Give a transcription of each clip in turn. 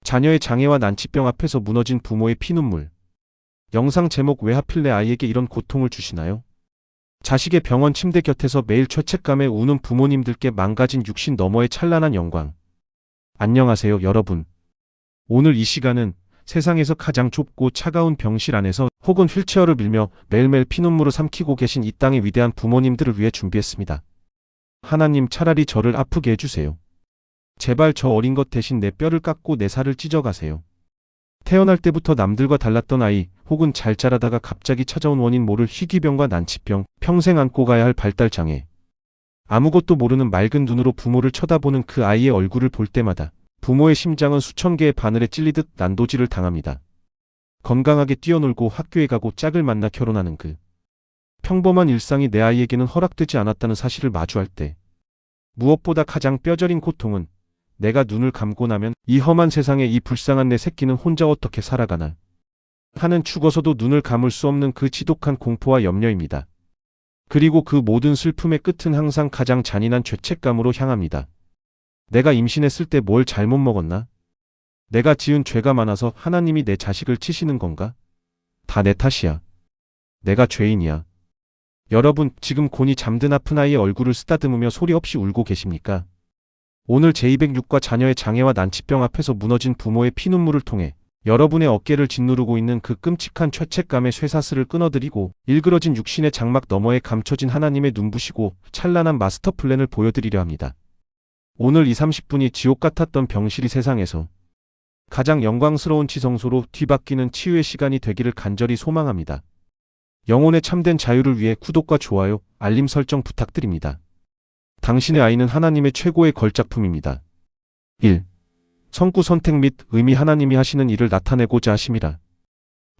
자녀의 장애와 난치병 앞에서 무너진 부모의 피눈물. 영상 제목 왜 하필 내 아이에게 이런 고통을 주시나요? 자식의 병원 침대 곁에서 매일 죄책감에 우는 부모님들께 망가진 육신 너머의 찬란한 영광. 안녕하세요, 여러분. 오늘 이 시간은 세상에서 가장 좁고 차가운 병실 안에서 혹은 휠체어를 밀며 매일매일 피눈물을 삼키고 계신 이 땅의 위대한 부모님들을 위해 준비했습니다. 하나님, 차라리 저를 아프게 해주세요. 제발 저 어린 것 대신 내 뼈를 깎고 내 살을 찢어가세요. 태어날 때부터 남들과 달랐던 아이, 혹은 잘 자라다가 갑자기 찾아온 원인 모를 희귀병과 난치병, 평생 안고 가야 할 발달장애. 아무것도 모르는 맑은 눈으로 부모를 쳐다보는 그 아이의 얼굴을 볼 때마다 부모의 심장은 수천 개의 바늘에 찔리듯 난도질을 당합니다. 건강하게 뛰어놀고 학교에 가고 짝을 만나 결혼하는 그 평범한 일상이 내 아이에게는 허락되지 않았다는 사실을 마주할 때, 무엇보다 가장 뼈저린 고통은 내가 눈을 감고 나면 이 험한 세상에 이 불쌍한 내 새끼는 혼자 어떻게 살아가나 하는 죽어서도 눈을 감을 수 없는 그 지독한 공포와 염려입니다. 그리고 그 모든 슬픔의 끝은 항상 가장 잔인한 죄책감으로 향합니다. 내가 임신했을 때 뭘 잘못 먹었나? 내가 지은 죄가 많아서 하나님이 내 자식을 치시는 건가? 다 내 탓이야. 내가 죄인이야. 여러분, 지금 곤히 잠든 아픈 아이의 얼굴을 쓰다듬으며 소리 없이 울고 계십니까? 오늘 제206과 자녀의 장애와 난치병 앞에서 무너진 부모의 피눈물을 통해 여러분의 어깨를 짓누르고 있는 그 끔찍한 죄책감의 쇠사슬을 끊어드리고 일그러진 육신의 장막 너머에 감춰진 하나님의 눈부시고 찬란한 마스터 플랜을 보여드리려 합니다. 오늘 20-30분이 지옥 같았던 병실이 세상에서 가장 영광스러운 지성소로 뒤바뀌는 치유의 시간이 되기를 간절히 소망합니다. 영혼의 참된 자유를 위해 구독과 좋아요, 알림 설정 부탁드립니다. 당신의 아이는 하나님의 최고의 걸작품입니다. 1. 성구 선택 및 의미. 하나님이 하시는 일을 나타내고자 하심이라.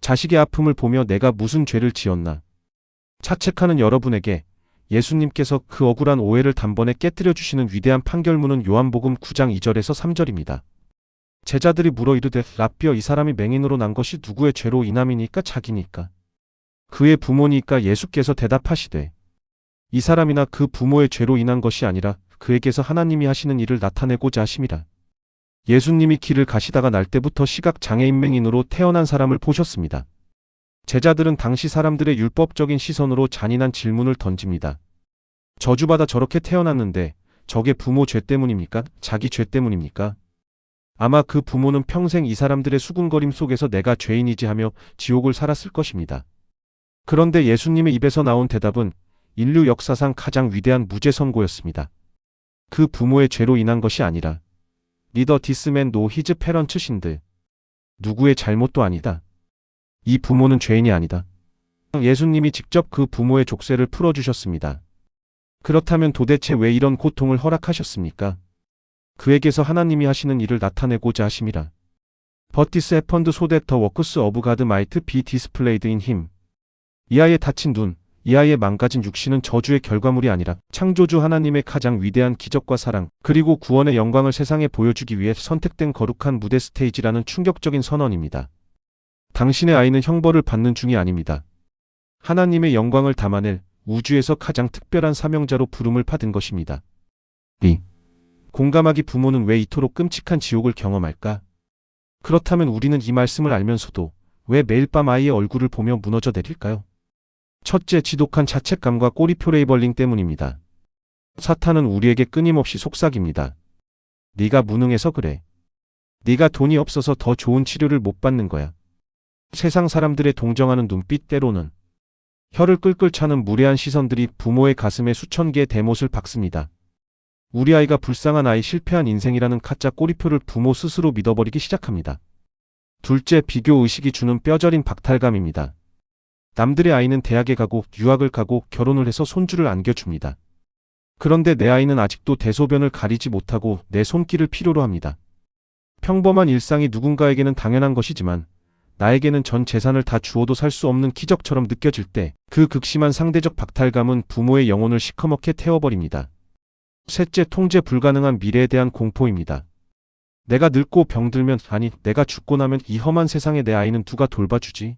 자식의 아픔을 보며 내가 무슨 죄를 지었나 자책하는 여러분에게 예수님께서 그 억울한 오해를 단번에 깨뜨려 주시는 위대한 판결문은 요한복음 9장 2절에서 3절입니다. 제자들이 물어 이르되 라삐여, 이 사람이 맹인으로 난 것이 누구의 죄로 인함이니까 자기니까 그의 부모니까? 예수께서 대답하시되 이 사람이나 그 부모의 죄로 인한 것이 아니라 그에게서 하나님이 하시는 일을 나타내고자 하심이라. 예수님이 길을 가시다가 날 때부터 시각장애인 맹인으로 태어난 사람을 보셨습니다. 제자들은 당시 사람들의 율법적인 시선으로 잔인한 질문을 던집니다. 저주받아 저렇게 태어났는데 저게 부모 죄 때문입니까? 자기 죄 때문입니까? 아마 그 부모는 평생 이 사람들의 수군거림 속에서 내가 죄인이지 하며 지옥을 살았을 것입니다. 그런데 예수님의 입에서 나온 대답은 인류 역사상 가장 위대한 무죄 선고였습니다. 그 부모의 죄로 인한 것이 아니라 리더 디스맨 노 히즈 페런츠 신들. 누구의 잘못도 아니다. 이 부모는 죄인이 아니다. 예수님이 직접 그 부모의 족쇄를 풀어주셨습니다. 그렇다면 도대체 왜 이런 고통을 허락하셨습니까? 그에게서 하나님이 하시는 일을 나타내고자 하심이라. But this happened so that the works of God might be displayed in him. 이 아이의 다친 눈, 이 아이의 망가진 육신은 저주의 결과물이 아니라 창조주 하나님의 가장 위대한 기적과 사랑, 그리고 구원의 영광을 세상에 보여주기 위해 선택된 거룩한 무대 스테이지라는 충격적인 선언입니다. 당신의 아이는 형벌을 받는 중이 아닙니다. 하나님의 영광을 담아낼 우주에서 가장 특별한 사명자로 부름을 받은 것입니다. 2. 공감하기. 부모는 왜 이토록 끔찍한 지옥을 경험할까? 그렇다면 우리는 이 말씀을 알면서도 왜 매일 밤 아이의 얼굴을 보며 무너져 내릴까요? 첫째, 지독한 자책감과 꼬리표 레이벌링 때문입니다. 사탄은 우리에게 끊임없이 속삭입니다. 네가 무능해서 그래. 네가 돈이 없어서 더 좋은 치료를 못 받는 거야. 세상 사람들의 동정하는 눈빛, 때로는 혀를 끌끌 차는 무례한 시선들이 부모의 가슴에 수천 개의 대못을 박습니다. 우리 아이가 불쌍한 아이, 실패한 인생이라는 가짜 꼬리표를 부모 스스로 믿어버리기 시작합니다. 둘째, 비교의식이 주는 뼈저린 박탈감입니다. 남들의 아이는 대학에 가고 유학을 가고 결혼을 해서 손주를 안겨줍니다. 그런데 내 아이는 아직도 대소변을 가리지 못하고 내 손길을 필요로 합니다. 평범한 일상이 누군가에게는 당연한 것이지만 나에게는 전 재산을 다 주어도 살 수 없는 기적처럼 느껴질 때 그 극심한 상대적 박탈감은 부모의 영혼을 시커멓게 태워버립니다. 셋째, 통제 불가능한 미래에 대한 공포입니다. 내가 늙고 병들면, 아니 내가 죽고 나면 이 험한 세상에 내 아이는 누가 돌봐주지?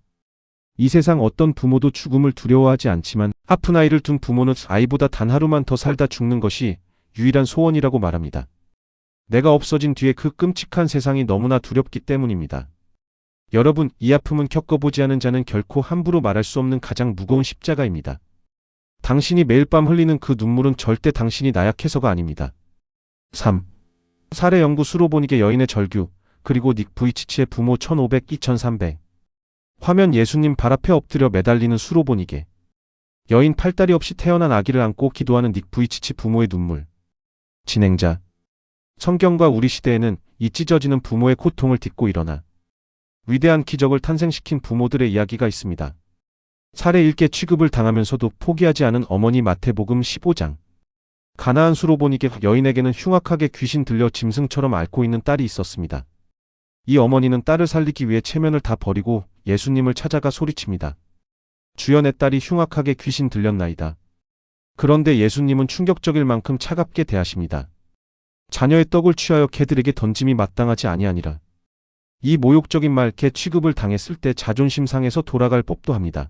이 세상 어떤 부모도 죽음을 두려워하지 않지만 아픈 아이를 둔 부모는 아이보다 단 하루만 더 살다 죽는 것이 유일한 소원이라고 말합니다. 내가 없어진 뒤에 그 끔찍한 세상이 너무나 두렵기 때문입니다. 여러분, 이 아픔은 겪어보지 않은 자는 결코 함부로 말할 수 없는 가장 무거운 십자가입니다. 당신이 매일 밤 흘리는 그 눈물은 절대 당신이 나약해서가 아닙니다. 3. 살해 연구 수로보닉의 여인의 절규, 그리고 닉 부이치치의 부모 1500-2300. 화면 예수님 발 앞에 엎드려 매달리는 수로보닉의 여인, 팔다리 없이 태어난 아기를 안고 기도하는 닉 부이치치 부모의 눈물. 진행자. 성경과 우리 시대에는 이 찢어지는 부모의 고통을 딛고 일어나 위대한 기적을 탄생시킨 부모들의 이야기가 있습니다. 살해 일개 취급을 당하면서도 포기하지 않은 어머니. 마태복음 15장. 가나안 수로보닉의 여인에게는 흉악하게 귀신 들려 짐승처럼 앓고 있는 딸이 있었습니다. 이 어머니는 딸을 살리기 위해 체면을 다 버리고 예수님을 찾아가 소리칩니다. 주여, 내 딸이 흉악하게 귀신 들렸나이다. 그런데 예수님은 충격적일 만큼 차갑게 대하십니다. 자녀의 떡을 취하여 개들에게 던짐이 마땅하지 아니하니라. 이 모욕적인 말, 개 취급을 당했을 때 자존심 상해서 돌아갈 법도 합니다.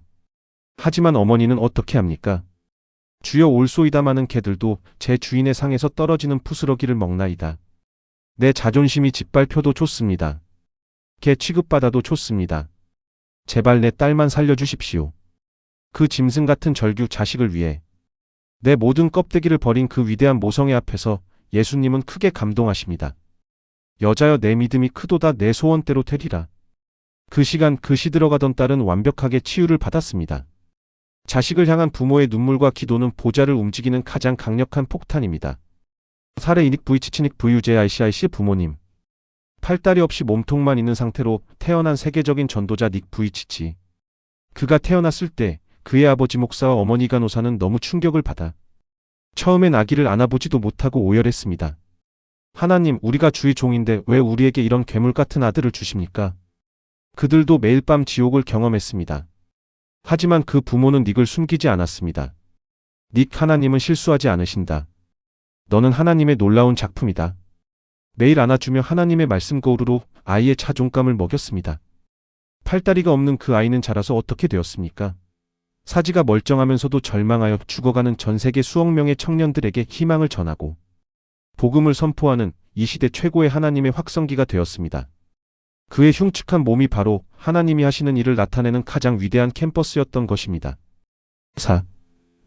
하지만 어머니는 어떻게 합니까? 주여, 올소이다마는 개들도 제 주인의 상에서 떨어지는 부스러기를 먹나이다. 내 자존심이 짓밟혀도 좋습니다. 개 취급받아도 좋습니다. 제발 내 딸만 살려주십시오. 그 짐승 같은 절규 자식을 위해 내 모든 껍데기를 버린 그 위대한 모성애 앞에서 예수님은 크게 감동하십니다. 여자여, 내 믿음이 크도다. 내 소원대로 되리라. 그 시간 그 시들어가던 딸은 완벽하게 치유를 받았습니다. 자식을 향한 부모의 눈물과 기도는 보좌를 움직이는 가장 강력한 폭탄입니다. 살해 이닉 부이치치닉 VUJICIC의 부모님. 팔다리 없이 몸통만 있는 상태로 태어난 세계적인 전도자 닉 부이치치. 그가 태어났을 때 그의 아버지 목사와 어머니 간호사는 너무 충격을 받아 처음엔 아기를 안아보지도 못하고 오열했습니다. 하나님, 우리가 주의 종인데 왜 우리에게 이런 괴물 같은 아들을 주십니까? 그들도 매일 밤 지옥을 경험했습니다. 하지만 그 부모는 닉을 숨기지 않았습니다. 닉, 하나님은 실수하지 않으신다. 너는 하나님의 놀라운 작품이다. 매일 안아주며 하나님의 말씀 거울으로 아이의 자존감을 먹였습니다. 팔다리가 없는 그 아이는 자라서 어떻게 되었습니까? 사지가 멀쩡하면서도 절망하여 죽어가는 전 세계 수억 명의 청년들에게 희망을 전하고 복음을 선포하는 이 시대 최고의 하나님의 확성기가 되었습니다. 그의 흉측한 몸이 바로 하나님이 하시는 일을 나타내는 가장 위대한 캠퍼스였던 것입니다. 4.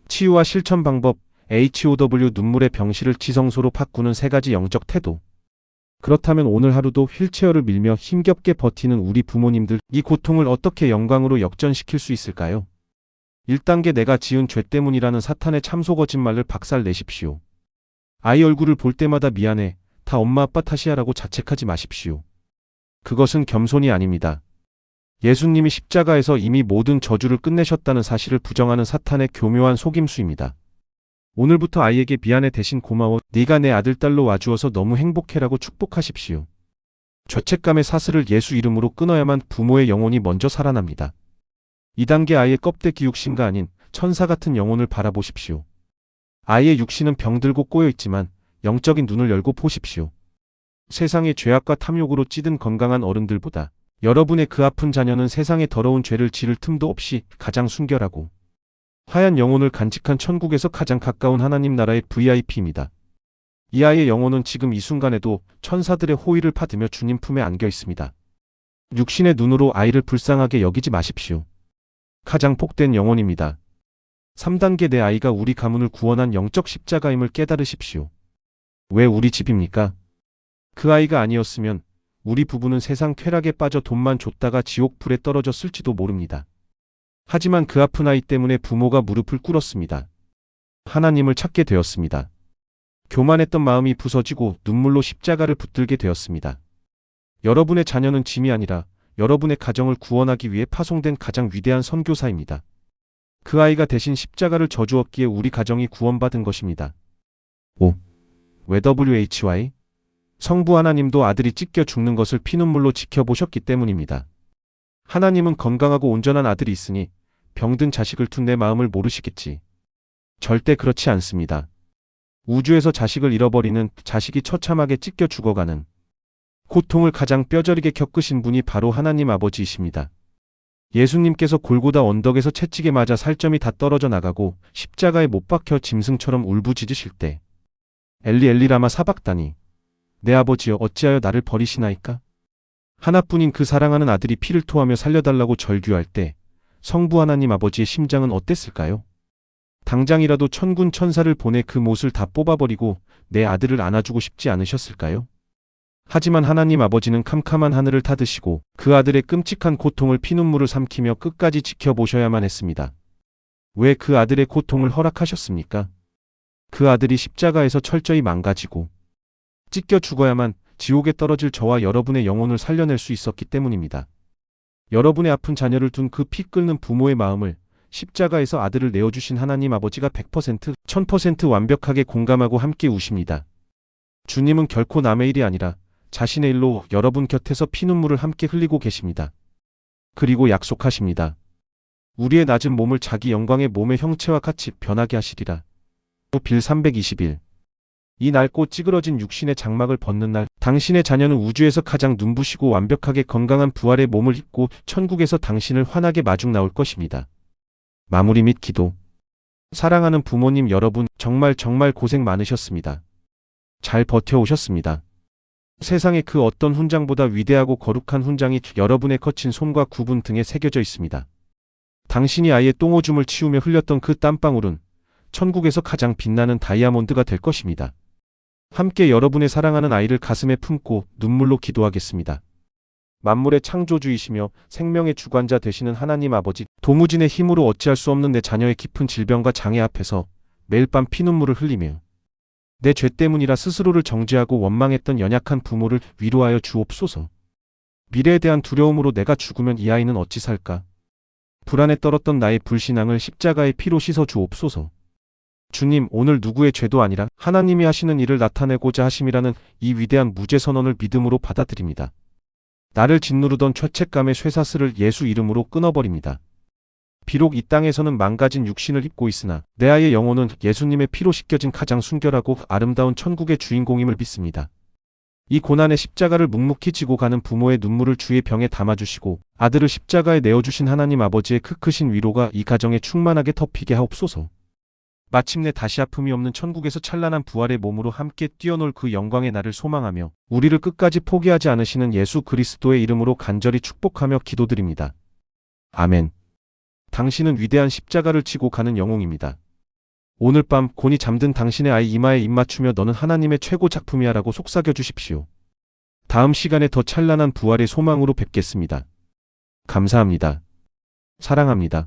치유와 실천 방법. HOW 눈물의 병실을 지성소로 바꾸는 3가지 영적 태도. 그렇다면 오늘 하루도 휠체어를 밀며 힘겹게 버티는 우리 부모님들, 이 고통을 어떻게 영광으로 역전시킬 수 있을까요? 1단계, 내가 지은 죄 때문이라는 사탄의 참소 거짓말을 박살내십시오. 아이 얼굴을 볼 때마다 미안해, 다 엄마 아빠 탓이야라고 자책하지 마십시오. 그것은 겸손이 아닙니다. 예수님이 십자가에서 이미 모든 저주를 끝내셨다는 사실을 부정하는 사탄의 교묘한 속임수입니다. 오늘부터 아이에게 미안해 대신 고마워, 네가 내 아들 딸로 와주어서 너무 행복해라고 축복하십시오. 죄책감의 사슬을 예수 이름으로 끊어야만 부모의 영혼이 먼저 살아납니다. 2단계, 아이의 껍데기 육신가 아닌 천사 같은 영혼을 바라보십시오. 아이의 육신은 병들고 꼬여있지만 영적인 눈을 열고 보십시오. 세상의 죄악과 탐욕으로 찌든 건강한 어른들보다 여러분의 그 아픈 자녀는 세상의 더러운 죄를 지를 틈도 없이 가장 순결하고 하얀 영혼을 간직한 천국에서 가장 가까운 하나님 나라의 VIP입니다. 이 아이의 영혼은 지금 이 순간에도 천사들의 호의를 받으며 주님 품에 안겨 있습니다. 육신의 눈으로 아이를 불쌍하게 여기지 마십시오. 가장 복된 영혼입니다. 3단계, 내 아이가 우리 가문을 구원한 영적 십자가임을 깨달으십시오. 왜 우리 집입니까? 그 아이가 아니었으면 우리 부부는 세상 쾌락에 빠져 돈만 줬다가 지옥 불에 떨어졌을지도 모릅니다. 하지만 그 아픈 아이 때문에 부모가 무릎을 꿇었습니다. 하나님을 찾게 되었습니다. 교만했던 마음이 부서지고 눈물로 십자가를 붙들게 되었습니다. 여러분의 자녀는 짐이 아니라 여러분의 가정을 구원하기 위해 파송된 가장 위대한 선교사입니다. 그 아이가 대신 십자가를 져주었기에 우리 가정이 구원받은 것입니다. 5. 왜 WHY? 성부 하나님도 아들이 찢겨 죽는 것을 피눈물로 지켜보셨기 때문입니다. 하나님은 건강하고 온전한 아들이 있으니 병든 자식을 둔 내 마음을 모르시겠지. 절대 그렇지 않습니다. 우주에서 자식을 잃어버리는, 자식이 처참하게 찢겨 죽어가는 고통을 가장 뼈저리게 겪으신 분이 바로 하나님 아버지이십니다. 예수님께서 골고다 언덕에서 채찍에 맞아 살점이 다 떨어져 나가고 십자가에 못 박혀 짐승처럼 울부짖으실 때 엘리 엘리 라마 사박다니, 내 아버지여 어찌하여 나를 버리시나이까? 하나뿐인 그 사랑하는 아들이 피를 토하며 살려달라고 절규할 때 성부 하나님 아버지의 심장은 어땠을까요? 당장이라도 천군 천사를 보내 그 못을 다 뽑아버리고 내 아들을 안아주고 싶지 않으셨을까요? 하지만 하나님 아버지는 캄캄한 하늘을 타드시고 그 아들의 끔찍한 고통을 피눈물을 삼키며 끝까지 지켜보셔야만 했습니다. 왜 그 아들의 고통을 허락하셨습니까? 그 아들이 십자가에서 철저히 망가지고 찢겨 죽어야만 지옥에 떨어질 저와 여러분의 영혼을 살려낼 수 있었기 때문입니다. 여러분의 아픈 자녀를 둔 그 피 끓는 부모의 마음을 십자가에서 아들을 내어주신 하나님 아버지가 100%, 1000% 완벽하게 공감하고 함께 우십니다. 주님은 결코 남의 일이 아니라 자신의 일로 여러분 곁에서 피눈물을 함께 흘리고 계십니다. 그리고 약속하십니다. 우리의 낮은 몸을 자기 영광의 몸의 형체와 같이 변하게 하시리라. 빌 321. 이 낡고 찌그러진 육신의 장막을 벗는 날, 당신의 자녀는 우주에서 가장 눈부시고 완벽하게 건강한 부활의 몸을 입고 천국에서 당신을 환하게 마중 나올 것입니다. 마무리 및 기도. 사랑하는 부모님 여러분, 정말 고생 많으셨습니다. 잘 버텨오셨습니다. 세상에 그 어떤 훈장보다 위대하고 거룩한 훈장이 여러분의 거친 손과 구분 등에 새겨져 있습니다. 당신이 아이의 똥오줌을 치우며 흘렸던 그 땀방울은 천국에서 가장 빛나는 다이아몬드가 될 것입니다. 함께 여러분의 사랑하는 아이를 가슴에 품고 눈물로 기도하겠습니다. 만물의 창조주이시며 생명의 주관자 되시는 하나님 아버지, 도무진의 힘으로 어찌할 수 없는 내 자녀의 깊은 질병과 장애 앞에서 매일 밤 피눈물을 흘리며 내 죄 때문이라 스스로를 정죄하고 원망했던 연약한 부모를 위로하여 주옵소서. 미래에 대한 두려움으로 내가 죽으면 이 아이는 어찌 살까? 불안에 떨었던 나의 불신앙을 십자가의 피로 씻어 주옵소서. 주님, 오늘 누구의 죄도 아니라 하나님이 하시는 일을 나타내고자 하심이라는 이 위대한 무죄 선언을 믿음으로 받아들입니다. 나를 짓누르던 죄책감의 쇠사슬을 예수 이름으로 끊어버립니다. 비록 이 땅에서는 망가진 육신을 입고 있으나 내 아이의 영혼은 예수님의 피로 씻겨진 가장 순결하고 아름다운 천국의 주인공임을 믿습니다. 이 고난의 십자가를 묵묵히 지고 가는 부모의 눈물을 주의 병에 담아주시고 아들을 십자가에 내어주신 하나님 아버지의 크신 위로가 이 가정에 충만하게 덮이게 하옵소서. 마침내 다시 아픔이 없는 천국에서 찬란한 부활의 몸으로 함께 뛰어놀 그 영광의 날을 소망하며 우리를 끝까지 포기하지 않으시는 예수 그리스도의 이름으로 간절히 축복하며 기도드립니다. 아멘. 당신은 위대한 십자가를 지고 가는 영웅입니다. 오늘 밤 곤히 잠든 당신의 아이 이마에 입 맞추며 너는 하나님의 최고 작품이야 라고 속삭여 주십시오. 다음 시간에 더 찬란한 부활의 소망으로 뵙겠습니다. 감사합니다. 사랑합니다.